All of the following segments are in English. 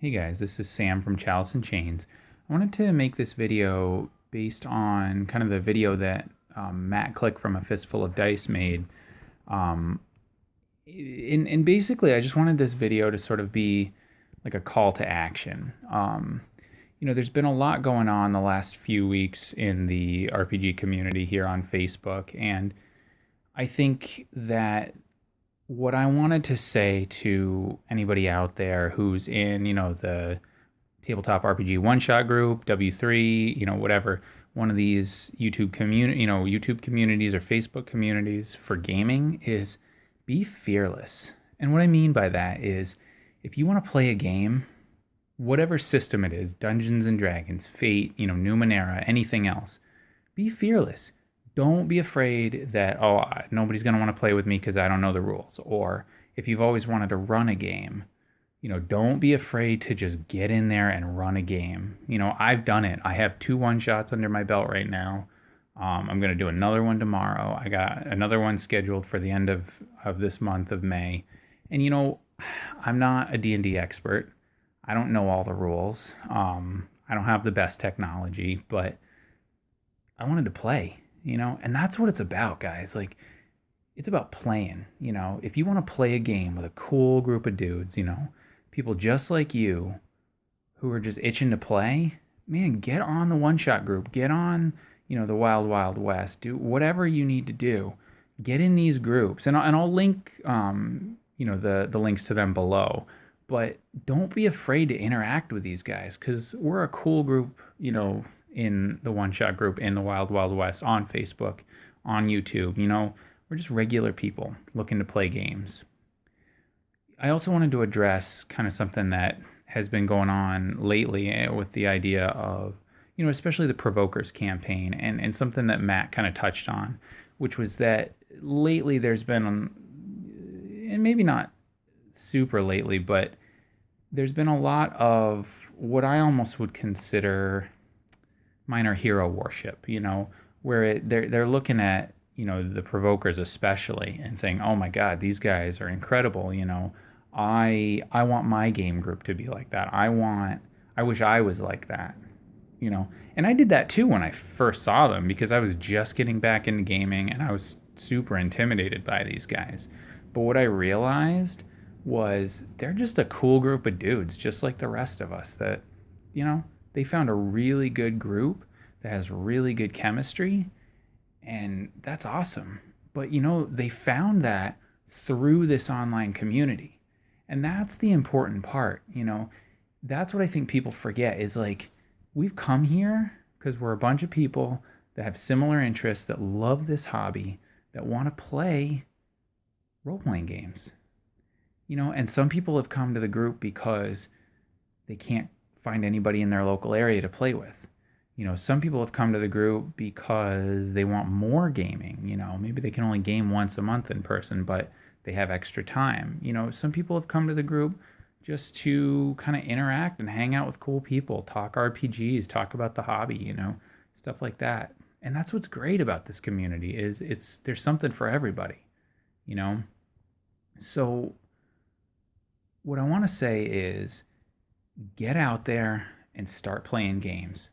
Hey guys, this is Sam from Chalice and Chains. I wanted to make this video based on kind of the video that Matt Click from A Fistful of Dice made. Um, and basically, I just wanted this video to sort of be like a call to action. There's been a lot going on the last few weeks in the RPG community here on Facebook, and I think that what I wanted to say to anybody out there who's in, the tabletop RPG one shot group, W3, whatever, one of these YouTube communities or Facebook communities for gaming is be fearless. And what I mean by that is if you want to play a game, whatever system it is, Dungeons and Dragons, Fate, Numenera, anything else, be fearless. Don't be afraid that, nobody's going to want to play with me because I don't know the rules. Or if you've always wanted to run a game, don't be afraid to just get in there and run a game. I've done it. I have two one shots under my belt right now. I'm going to do another one tomorrow. I got another one scheduled for the end of this month of May. And, I'm not a D&D expert. I don't know all the rules. I don't have the best technology, but I wanted to play, and that's what it's about, guys. Like, it's about playing, If you want to play a game with a cool group of dudes, people just like you who are just itching to play, man, get on the one shot group, get on, the Wild Wild West, do whatever you need to do. Get in these groups, and I'll link, the links to them below. But don't be afraid to interact with these guys because we're a cool group, in the one shot group in the Wild Wild West on Facebook, on YouTube. We're just regular people looking to play games. I also wanted to address kind of something that has been going on lately with the idea of, especially the Provokers campaign and something that Matt kind of touched on, which was that lately there's been, and maybe not super lately, but there's been a lot of what I almost would consider minor hero worship, where they're looking at, the Provokers especially and saying, "Oh my God, these guys are incredible." I want my game group to be like that. I wish I was like that. And I did that too when I first saw them because I was just getting back into gaming and I was super intimidated by these guys. But what I realized was they're just a cool group of dudes, just like the rest of us, that, they found a really good group that has really good chemistry, and that's awesome. But, they found that through this online community. And that's the important part, That's what I think people forget is like, we've come here because we're a bunch of people that have similar interests, that love this hobby, that want to play role playing games. And some people have come to the group because they can't find anybody in their local area to play with. Some people have come to the group because they want more gaming. Maybe they can only game once a month in person, but they have extra time. Some people have come to the group just to kind of interact and hang out with cool people, talk RPGs, talk about the hobby, stuff like that. And that's what's great about this community is there's something for everybody, you know. So what I want to say is get out there and start playing games.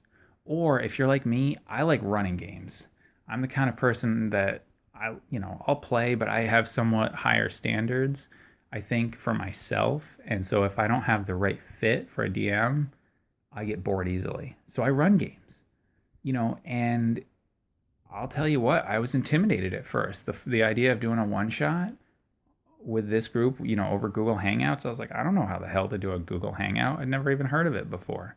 Or if you're like me, I like running games. I'm the kind of person that I'll play, but I have somewhat higher standards, I think, for myself. And so if I don't have the right fit for a DM, I get bored easily. So I run games, and I'll tell you what, I was intimidated at first. The idea of doing a one shot with this group, over Google Hangouts, I was like, I don't know how the hell to do a Google Hangout. I'd never even heard of it before.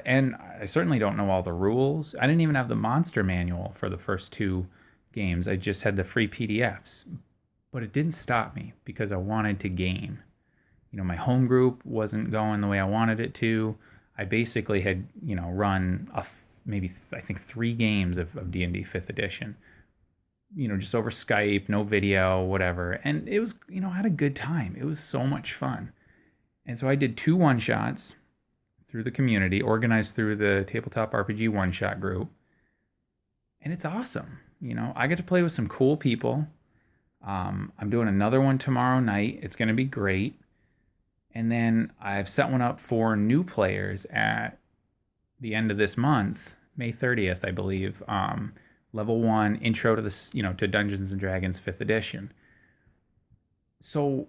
And I certainly don't know all the rules. I didn't even have the monster manual for the first two games. I just had the free PDFs. But it didn't stop me because I wanted to game. My home group wasn't going the way I wanted it to. I basically had, run maybe I think 3 games of D&D 5th edition. Just over Skype, no video, whatever. And it was, I had a good time. It was so much fun. And so I did 2 one shots through the community, organized through the Tabletop RPG one shot group. And it's awesome. I get to play with some cool people. I'm doing another one tomorrow night. It's going to be great. And then I've set one up for new players at the end of this month, May 30th, I believe. Level 1 intro to this, to Dungeons and Dragons 5th edition. So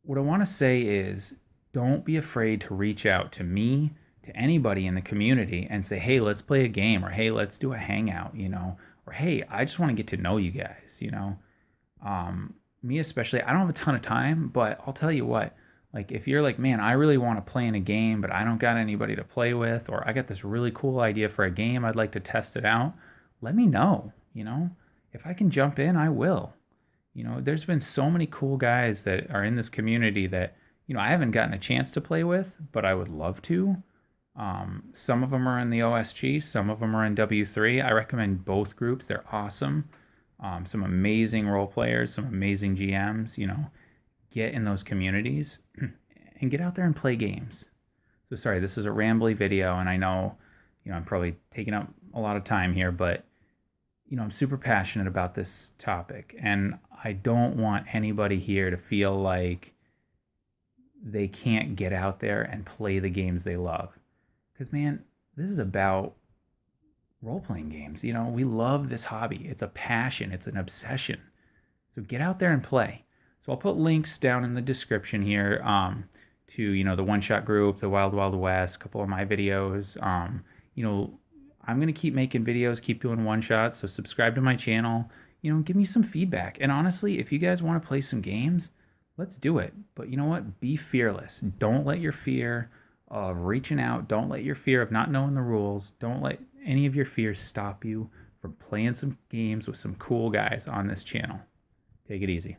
what I want to say is don't be afraid to reach out to me, to anybody in the community and say, "Hey, let's play a game," or "Hey, let's do a hangout," or "Hey, I just want to get to know you guys." Me especially, I don't have a ton of time, but I'll tell you what, like if you're like, "Man, I really want to play in a game, but I don't got anybody to play with," or "I got this really cool idea for a game, I'd like to test it out," let me know. If I can jump in, I will. There's been so many cool guys that are in this community that, I haven't gotten a chance to play with, but I would love to. Some of them are in the OSG, some of them are in W3. I recommend both groups. They're awesome. Some amazing role players, some amazing GMs. Get in those communities and get out there and play games. So sorry, this is a rambly video, and I know, I'm probably taking up a lot of time here, but I'm super passionate about this topic, and I don't want anybody here to feel like they can't get out there and play the games they love. Because, man, this is about role playing games. We love this hobby, it's a passion, it's an obsession. So get out there and play. So I'll put links down in the description here to, the One Shot Group, the Wild Wild West, a couple of my videos. I'm going to keep making videos, keep doing one shots. So subscribe to my channel, give me some feedback. And honestly, if you guys want to play some games, let's do it. But you know what? Be fearless. Don't let your fear of reaching out, don't let your fear of not knowing the rules, don't let any of your fears stop you from playing some games with some cool guys on this channel. Take it easy.